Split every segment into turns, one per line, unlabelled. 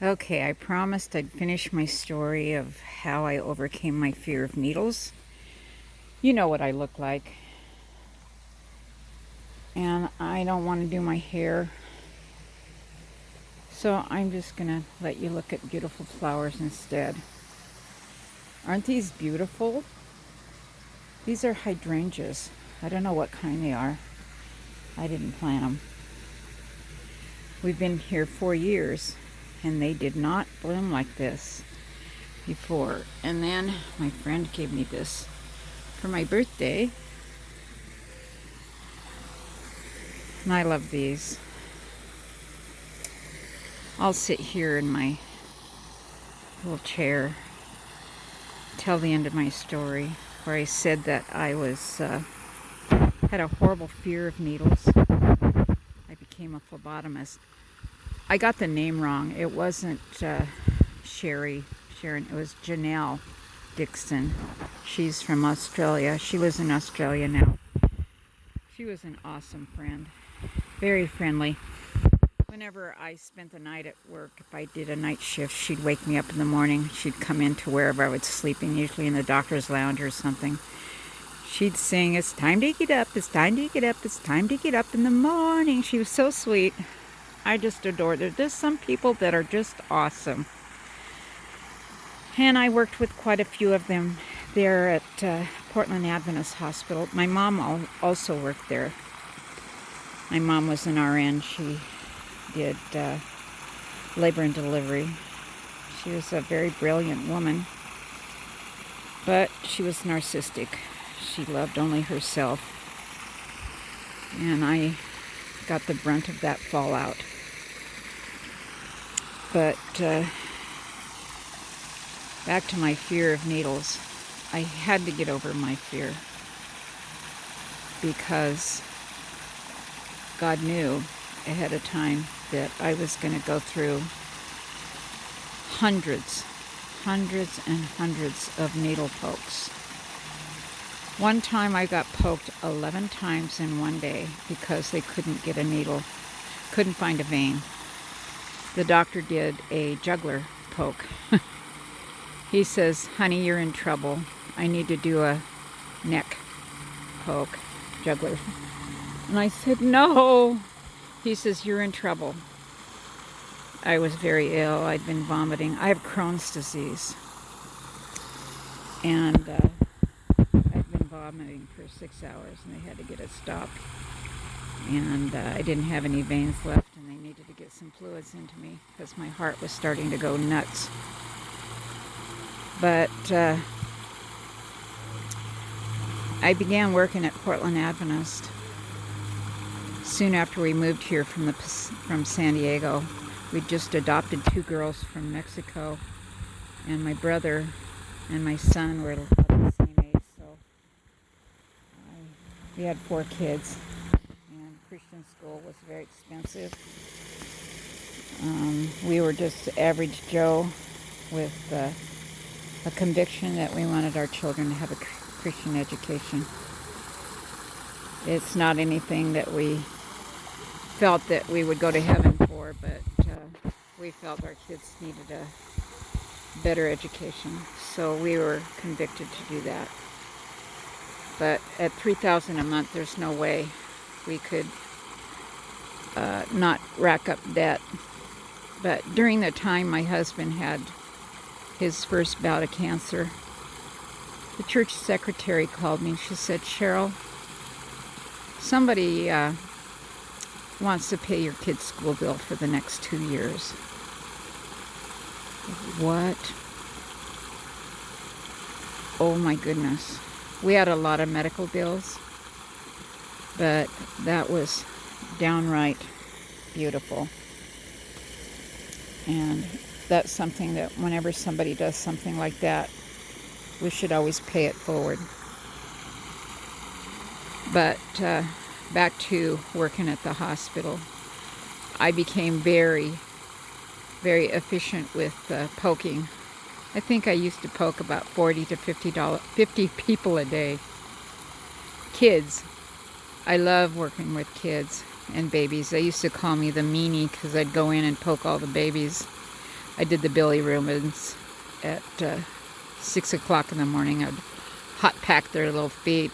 Okay, I promised I'd finish my story of how I overcame my fear of needles. You know what I look like. And I don't want to do my hair. So I'm just going to let you look at beautiful flowers instead. Aren't these beautiful? These are hydrangeas. I don't know what kind they are. I didn't plant them. We've been here 4 years and they did not bloom like this before. And then my friend gave me this for my birthday. And I love these. I'll sit here in my little chair, tell the end of my story, where I said that I had a horrible fear of needles. I became a phlebotomist. I got the name wrong. It wasn't Sharon. It was Janelle Dixon. She's from Australia. She lives in Australia now. She was an awesome friend. Very friendly. Whenever I spent the night at work, if I did a night shift, she'd wake me up in the morning. She'd come into wherever I was sleeping, usually in the doctor's lounge or something. She'd sing, "It's time to get up, it's time to get up, it's time to get up in the morning." She was so sweet. I just adored her. There's some people that are just awesome. And I worked with quite a few of them there at Portland Adventist Hospital. My mom also worked there. My mom was an RN. She did labor and delivery. She was a very brilliant woman, but she was narcissistic. She loved only herself, and I got the brunt of that fallout. But back to my fear of needles. I had to get over my fear because God knew ahead of time that I was going to go through hundreds and hundreds of needle pokes. One time I got poked 11 times in one day because they couldn't get a needle, couldn't find a vein. The doctor did a jugular poke. He says, "Honey, you're in trouble. I need to do a neck poke, jugular." And I said, "No." He says, "You're in trouble." I was very ill. I'd been vomiting. I have Crohn's disease. And I'd been vomiting for 6 hours, and they had to get it stopped. And I didn't have any veins left, and they needed to get some fluids into me because my heart was starting to go nuts. But I began working at Portland Adventist soon after we moved here from San Diego. We just adopted 2 girls from Mexico, and my brother and my son were about the same age, so we had 4 kids, and Christian school was very expensive. We were just average Joe with a conviction that we wanted our children to have a Christian education. It's not anything that we felt that we would go to heaven for, but we felt our kids needed a better education, so we were convicted to do that. But at $3,000 a month, there's no way we could not rack up debt. But during the time my husband had his first bout of cancer, the church secretary called me. She said, "Cheryl, somebody wants to pay your kid's school bill for the next 2 years." What? Oh my goodness. We had a lot of medical bills, but that was downright beautiful. And that's something that whenever somebody does something like that, we should always pay it forward. But back to working at the hospital, I became very efficient with poking. I think I used to poke about 40 to 50 people a day. Kids. I love working with kids and babies. They used to call me the meanie because I'd go in and poke all the babies. I did the bilirubins at 6 o'clock in the morning. I'd hot pack their little feet,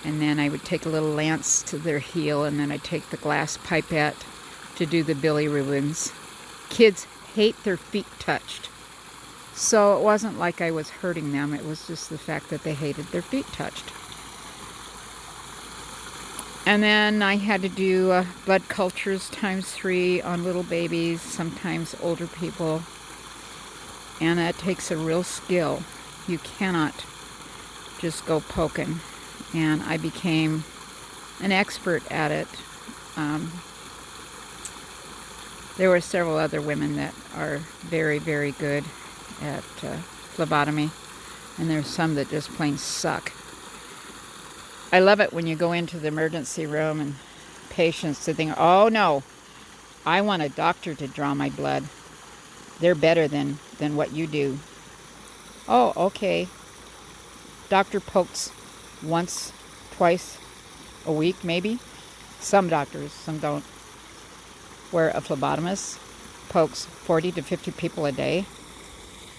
and then I would take a little lance to their heel, and then I'd take the glass pipette to do the bilirubins. Kids hate their feet touched. So it wasn't like I was hurting them. It was just the fact that they hated their feet touched. And then I had to do blood cultures ×3 on little babies, sometimes older people. And that takes a real skill. You cannot just go poking. And I became an expert at it. There were several other women that are very, very good at phlebotomy, and there's some that just plain suck. I love it when you go into the emergency room and patients to think, oh no, I want a doctor to draw my blood. They're better than what you do. Oh, okay. Doctor pokes once, twice a week, maybe. Some doctors, some don't. Where a phlebotomist pokes 40 to 50 people a day,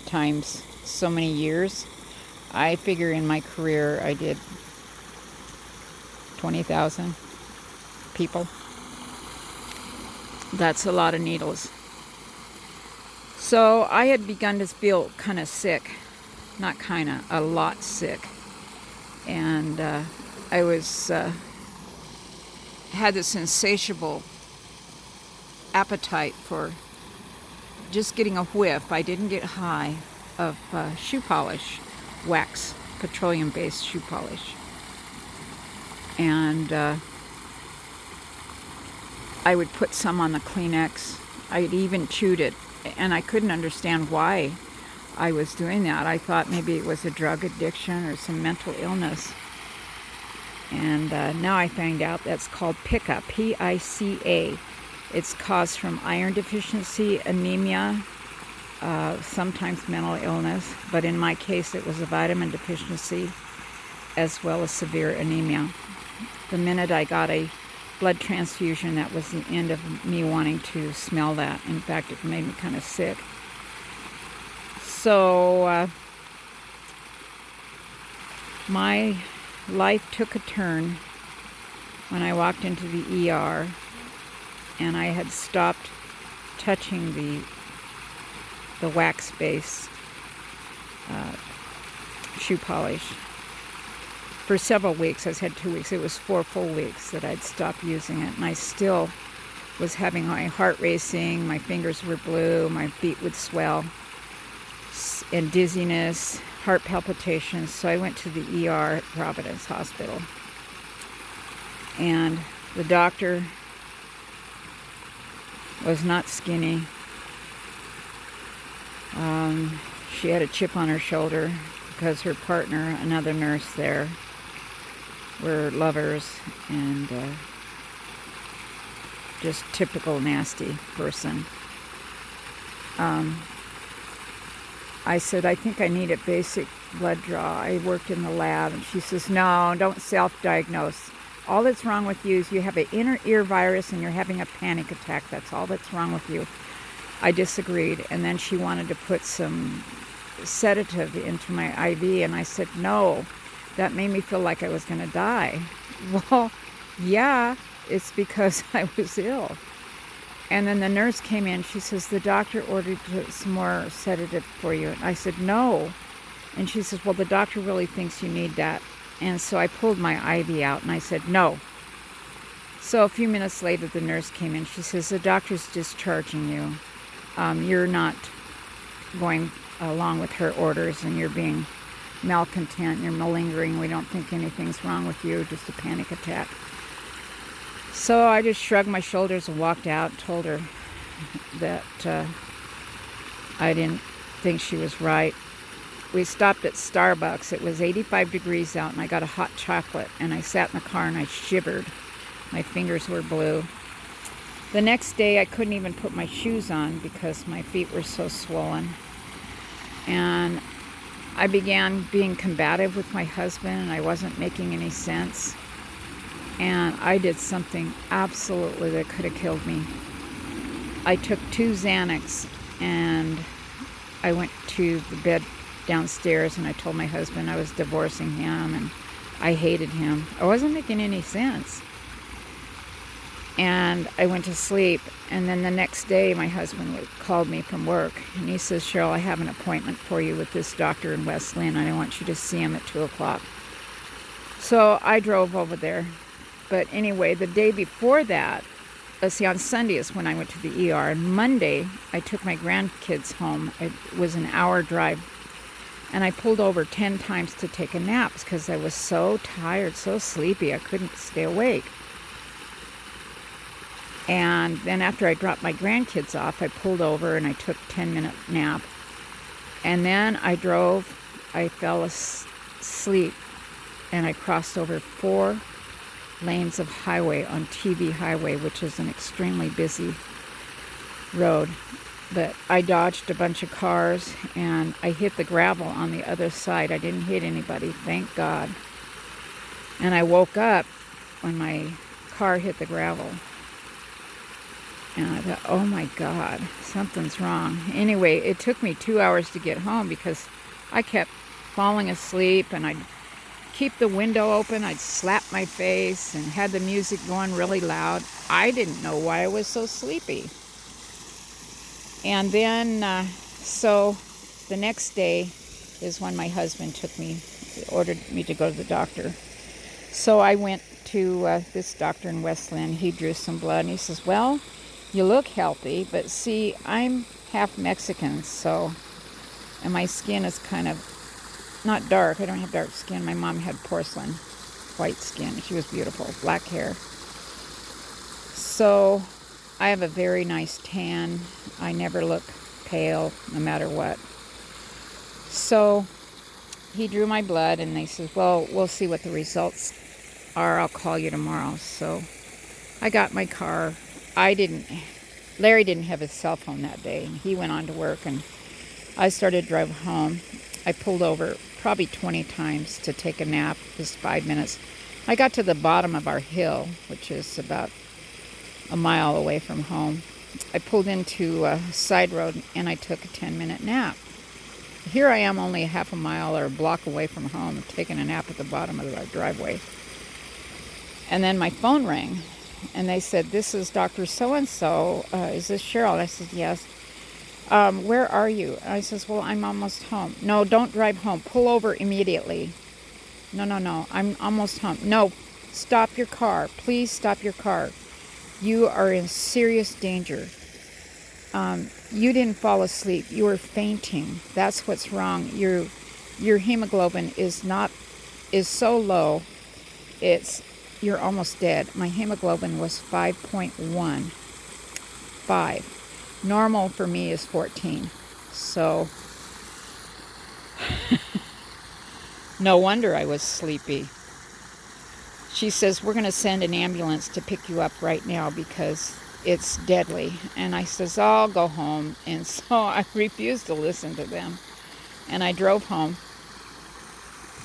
times so many years. I figure in my career I did 20,000 people. That's a lot of needles. So I had begun to feel kind of sick. Not kind of, a lot sick. And I was had this insatiable appetite for just getting a whiff. I didn't get high of shoe polish, wax, petroleum-based shoe polish. And I would put some on the Kleenex. I'd even chewed it, and I couldn't understand why I was doing that. I thought maybe it was a drug addiction or some mental illness. And now I find out that's called PICA, P-I-C-A. It's caused from iron deficiency, anemia, sometimes mental illness, but in my case it was a vitamin deficiency as well as severe anemia. The minute I got a blood transfusion, that was the end of me wanting to smell that. In fact, it made me kind of sick. So my life took a turn when I walked into the ER, and I had stopped touching the wax-based shoe polish for several weeks. I said 2 weeks. It was 4 full weeks that I'd stopped using it, and I still was having my heart racing, my fingers were blue, my feet would swell, and dizziness, heart palpitations. So I went to the ER at Providence Hospital, and the doctor was not skinny. She had a chip on her shoulder because her partner, another nurse there, were lovers, and just typical nasty person. I said, I think I need a basic blood draw. I worked in the lab, and she says, no, don't self-diagnose. All that's wrong with you is you have an inner ear virus and you're having a panic attack. That's all that's wrong with you. I disagreed, and then she wanted to put some sedative into my IV, and I said, no, that made me feel like I was going to die. Well, yeah, it's because I was ill. And then the nurse came in. She says, the doctor ordered some more sedative for you. And I said, no. And she says, well, the doctor really thinks you need that. And so I pulled my IV out, and I said, no. So a few minutes later, the nurse came in. She says, the doctor's discharging you. You're not going along with her orders, and you're being malcontent, you're malingering. We don't think anything's wrong with you, just a panic attack. So I just shrugged my shoulders and walked out, told her that I didn't think she was right. We stopped at Starbucks. It was 85 degrees out, and I got a hot chocolate, and I sat in the car and I shivered. My fingers were blue. The next day I couldn't even put my shoes on because my feet were so swollen. And I began being combative with my husband, and I wasn't making any sense. And I did something absolutely that could have killed me. I took 2 Xanax and I went to the bed downstairs and I told my husband I was divorcing him and I hated him. I wasn't making any sense. And I went to sleep, and then the next day my husband called me from work and he says, Cheryl, I have an appointment for you with this doctor in West Lynn and I want you to see him at 2 o'clock. So I drove over there. But anyway, the day before that, let's see, on Sunday is when I went to the ER. And Monday, I took my grandkids home. It was an hour drive. And I pulled over 10 times to take a nap because I was so tired, so sleepy, I couldn't stay awake. And then after I dropped my grandkids off, I pulled over and I took a 10-minute nap. And then I fell asleep, and I crossed over 4 lanes of highway on TV Highway, which is an extremely busy road. But I dodged a bunch of cars, and I hit the gravel on the other side. I didn't hit anybody, thank God. And I woke up when my car hit the gravel. And I thought, oh my God, something's wrong. Anyway, it took me 2 hours to get home because I kept falling asleep, and I'd keep the window open, I'd slap my face and had the music going really loud. I didn't know why I was so sleepy. And then, so the next day is when my husband ordered me to go to the doctor. So I went to this doctor in West Lynn. He drew some blood, and he says, well, you look healthy, but see, I'm half Mexican, and my skin is kind of not dark. I don't have dark skin. My mom had porcelain white skin. She was beautiful, black hair. So I have a very nice tan. I never look pale, no matter what. So he drew my blood, and they said, well, we'll see what the results are. I'll call you tomorrow. So I got my car. Larry didn't have his cell phone that day, and he went on to work, and I started to drive home. I pulled over probably 20 times to take a nap, just 5 minutes. I got to the bottom of our hill, which is about a mile away from home. I pulled into a side road, and I took a 10-minute nap. Here I am only a half a mile or a block away from home, taking a nap at the bottom of our driveway. And then my phone rang. And they said, this is Dr. So-and-so. Is this Cheryl? And I said, yes. Where are you? And I says, well, I'm almost home. No, don't drive home. Pull over immediately. No, I'm almost home. No, stop your car. Please stop your car. You are in serious danger. You didn't fall asleep. You were fainting. That's what's wrong. Your hemoglobin is so low. You're almost dead. My hemoglobin was 5.1. 5. Normal for me is 14. So, no wonder I was sleepy. She says, we're going to send an ambulance to pick you up right now because it's deadly. And I says, I'll go home. And so I refused to listen to them. And I drove home.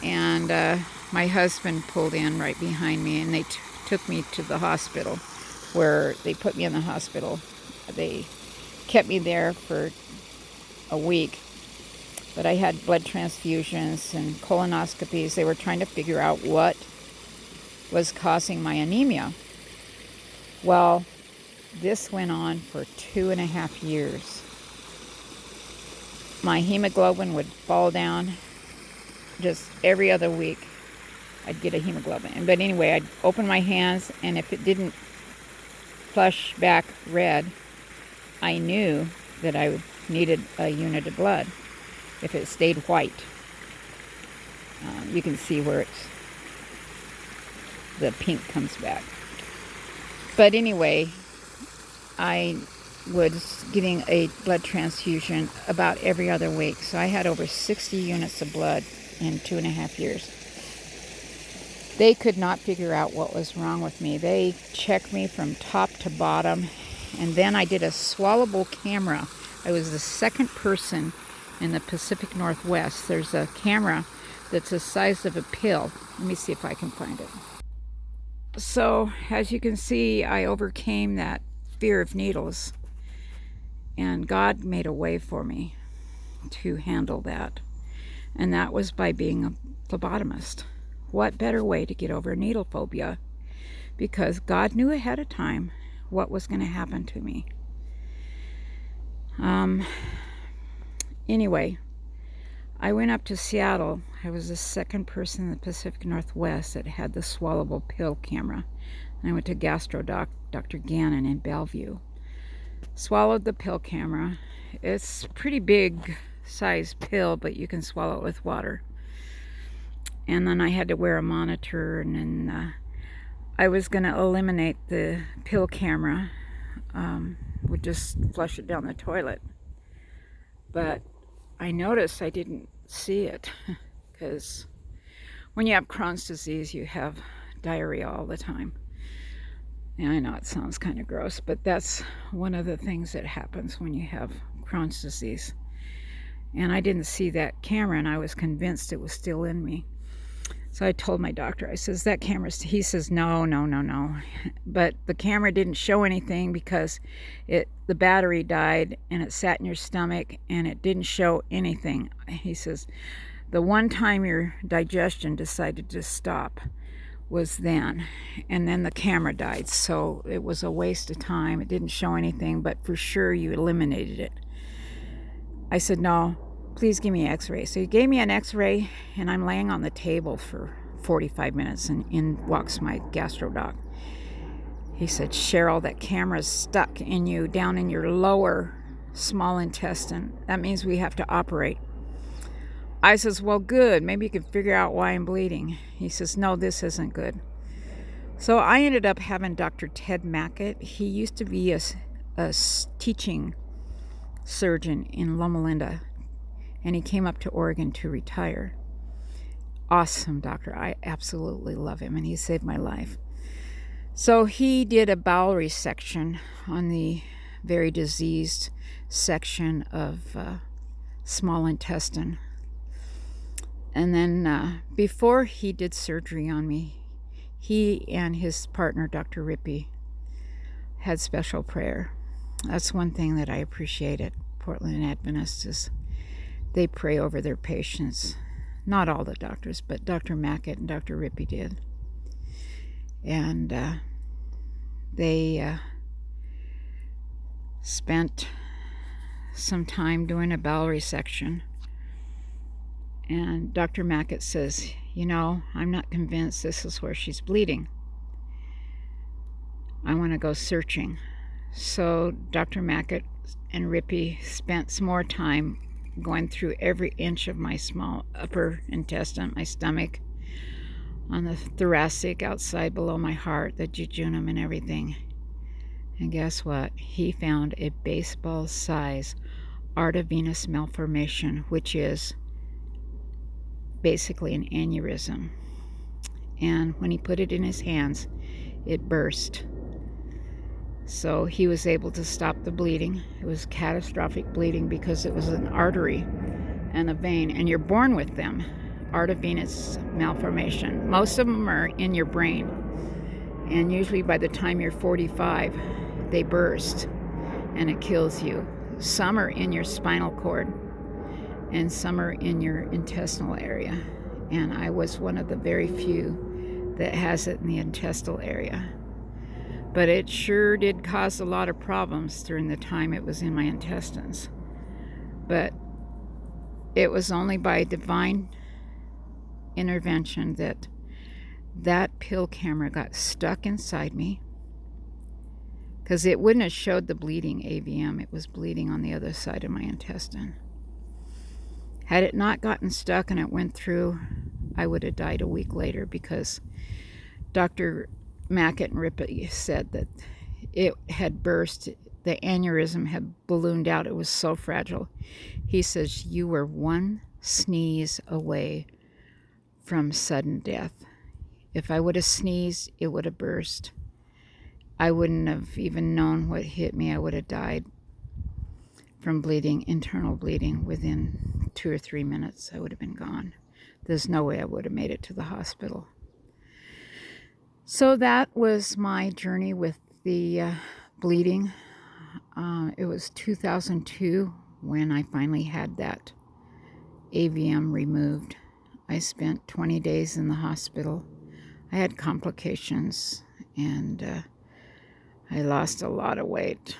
And my husband pulled in right behind me, and they took me to the hospital, where they put me in the hospital. They kept me there for a week, but I had blood transfusions and colonoscopies. They were trying to figure out what was causing my anemia. Well, this went on for 2.5 years. My hemoglobin would fall down just every other week. I'd get a hemoglobin. But anyway, I'd open my hands, and if it didn't flush back red, I knew that I needed a unit of blood. If it stayed white, you can see where the pink comes back. But anyway, I was getting a blood transfusion about every other week. So I had over 60 units of blood in 2.5 years. They could not figure out what was wrong with me. They checked me from top to bottom, and then I did a swallowable camera. I was the second person in the Pacific Northwest. There's a camera that's the size of a pill. Let me see if I can find it. So, as you can see, I overcame that fear of needles. And God made a way for me to handle that. And that was by being a phlebotomist. What better way to get over needle phobia? Because God knew ahead of time what was going to happen to me. Anyway, I went up to Seattle. I was the second person in the Pacific Northwest that had the swallowable pill camera. And I went to GastroDoc, Dr. Gannon in Bellevue. Swallowed the pill camera. It's a pretty big size pill, but you can swallow it with water. And then I had to wear a monitor, and then I was going to eliminate the pill camera. Would just flush it down the toilet. But I noticed I didn't see it because when you have Crohn's disease, you have diarrhea all the time. And I know it sounds kind of gross, but that's one of the things that happens when you have Crohn's disease. And I didn't see that camera, and I was convinced it was still in me. So I told my doctor, I says, that camera's, he says, no. But the camera didn't show anything because the battery died and it sat in your stomach and it didn't show anything. He says, the one time your digestion decided to stop was then, and then the camera died. So it was a waste of time. It didn't show anything, but for sure you eliminated it. I said, no, please give me an x-ray. So he gave me an x-ray, and I'm laying on the table for 45 minutes, and in walks my GastroDoc. He said, Cheryl, that camera's stuck in you, down in your lower small intestine. That means we have to operate. I says, well, good. Maybe you can figure out why I'm bleeding. He says, no, this isn't good. So I ended up having Dr. Ted Mackett. He used to be a teaching surgeon in Loma Linda, and he came up to Oregon to retire. Awesome doctor. I absolutely love him, and he saved my life. So he did a bowel resection on the very diseased section of small intestine. And then before he did surgery on me, he and his partner, Dr. Rippey, had special prayer. That's one thing that I appreciate at Portland Adventist is they pray over their patients. Not all the doctors, but Dr. Mackett and Dr. Rippey did. And they spent some time doing a bowel resection. And Dr. Mackett says, I'm not convinced this is where she's bleeding. I want to go searching. So Dr. Mackett and Rippey spent some more time going through every inch of my small upper intestine, my stomach, on the thoracic, outside below my heart, the jejunum and everything. And guess what? He found a baseball-size arteriovenous malformation, which is basically an aneurysm. And when he put it in his hands, it burst. So he was able to stop the bleeding. It was catastrophic bleeding because it was an artery and a vein, and you're born with them. Arteriovenous malformation. Most of them are in your brain, and usually by the time you're 45, they burst and it kills you. Some are in your spinal cord, and some are in your intestinal area. And I was one of the very few that has it in the intestinal area. But it sure did cause a lot of problems during the time it was in my intestines. But it was only by divine intervention that pill camera got stuck inside me, because it wouldn't have showed the bleeding AVM. It was bleeding on the other side of my intestine. Had it not gotten stuck and it went through, I would have died a week later, because Dr. Mackett and Rippey said that it had burst. The aneurysm had ballooned out. It was so fragile. He says, you were one sneeze away from sudden death. If I would have sneezed, it would have burst. I wouldn't have even known what hit me. I would have died from bleeding, internal bleeding. Within 2 or 3 minutes, I would have been gone. There's no way I would have made it to the hospital. So that was my journey with the bleeding. It was 2002 when I finally had that AVM removed. I spent 20 days in the hospital. I had complications, and I lost a lot of weight.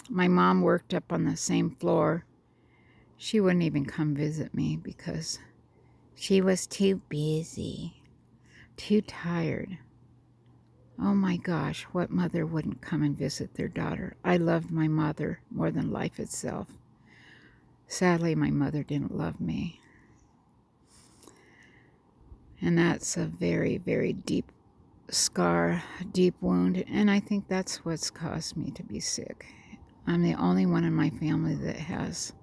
My mom worked up on the same floor. She wouldn't even come visit me because she was too busy, too tired. Oh my gosh, what mother wouldn't come and visit their daughter? I loved my mother more than life itself. Sadly, my mother didn't love me. And that's a very, very deep scar, deep wound, and I think that's what's caused me to be sick. I'm the only one in my family that has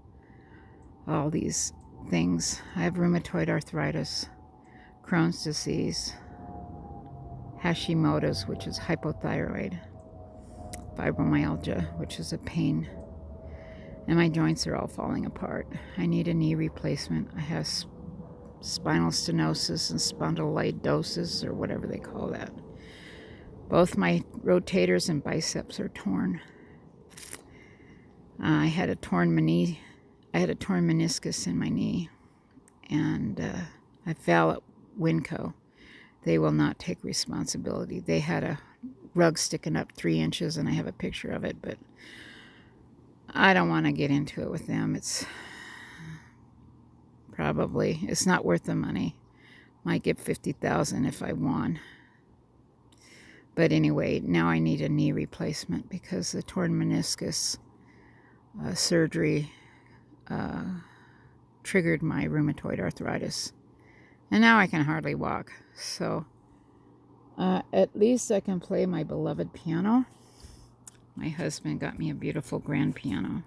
all these things. I have rheumatoid arthritis, Crohn's disease, Hashimoto's, which is hypothyroid, fibromyalgia, which is a pain, and my joints are all falling apart. I need a knee replacement. I have spinal stenosis and spondylolisthesis, or whatever they call that. Both my rotators and biceps are torn. I had a torn meniscus in my knee, and I fell at Winco. They will not take responsibility. They had a rug sticking up 3 inches, and I have a picture of it, but I don't want to get into it with them. It's not worth the money. Might get $50,000 if I won. But anyway, now I need a knee replacement because the torn meniscus surgery triggered my rheumatoid arthritis. And now I can hardly walk. So at least I can play my beloved piano. My husband got me a beautiful grand piano.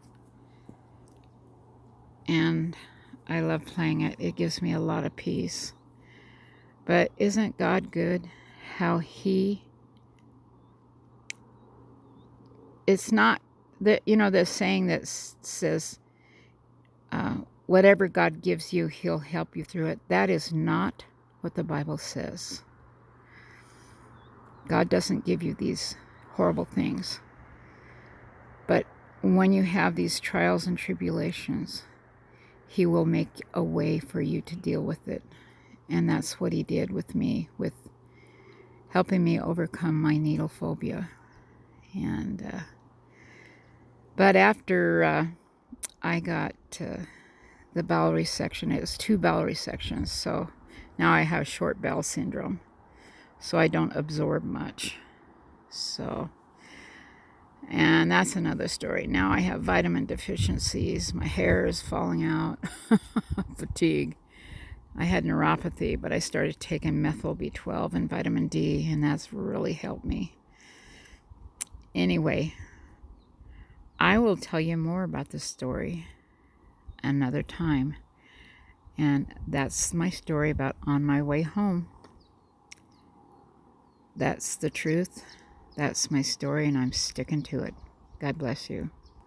And I love playing it. It gives me a lot of peace. But isn't God good? How it's not that, the saying that says, whatever God gives you, he'll help you through it. That is not what the Bible says. God doesn't give you these horrible things. But when you have these trials and tribulations, he will make a way for you to deal with it. And that's what he did with me, with helping me overcome my needle phobia. And but after I got the bowel resection, it was 2 bowel resections, so now I have short bowel syndrome, so I don't absorb much. So, and that's another story. Now I have vitamin deficiencies. My hair is falling out. Fatigue. I had neuropathy, but I started taking methyl B12 and vitamin D, and that's really helped me. Anyway, I will tell you more about this story another time. And that's my story about on my way home. That's the truth. That's my story, and I'm sticking to it. God bless you.